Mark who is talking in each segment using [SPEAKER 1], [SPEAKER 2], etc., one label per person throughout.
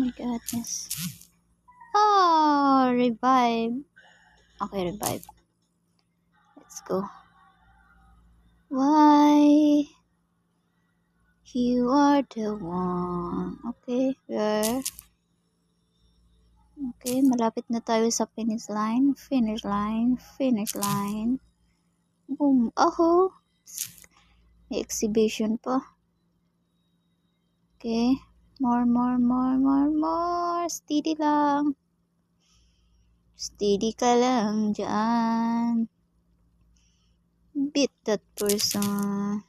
[SPEAKER 1] my goodness. Oh, revive. Okay, revive. Let's go. Why? You are the one. Okay, where? Okay, malapit na tayo sa finish line. Finish line. Finish line. Boom. Oh, may exhibition pa. Okay. More. Steady lang. Steady ka lang dyan. Beat that person.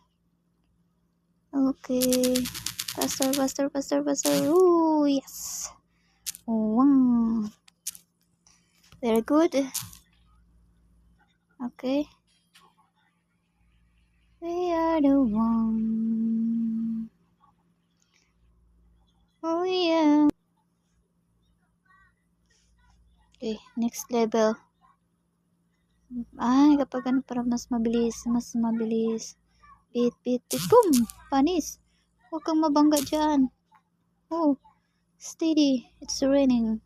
[SPEAKER 1] Okay. Faster. Ooh, yes. Wow. Very good. Okay. We are the one. Oh yeah. Okay, next level. Ay, kapag ano para mas mabilis. Beat. Boom! Panis. Huwag kang mabangga dyan. Oh, steady. It's raining.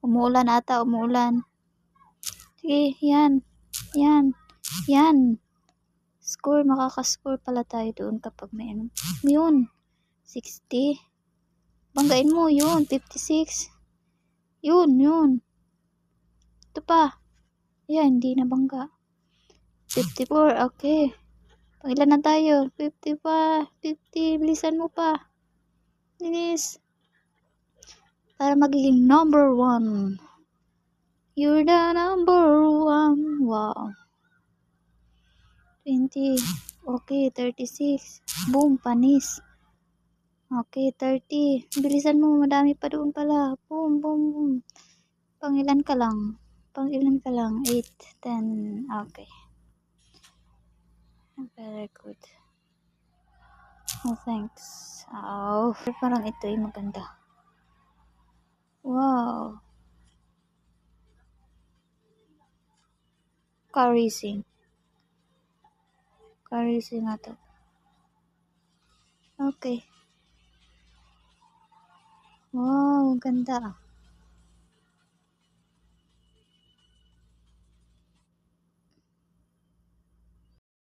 [SPEAKER 1] Umuulan ata. Sige, yan. Score, makaka-score pala tayo doon kapag may ano. Yun. 60. Banggain mo, yun. 56. Yun. Ito pa. Yan, hindi na bangga. 54, okay. Pangilan na tayo? 50 pa. 50, bilisan mo pa. Bilis. Para magiging number 1. You're the number 1. Wow. 20. Okay, 36. Boom, panis. Okay, 30. Bilisan mo, madami pa doon pala. Boom. Pangilan ka lang? 8, 10. Okay. Very good. Oh, thanks. Oh, parang ito ay maganda. Wow. Car racing nga to. Okay. Wow, ganda.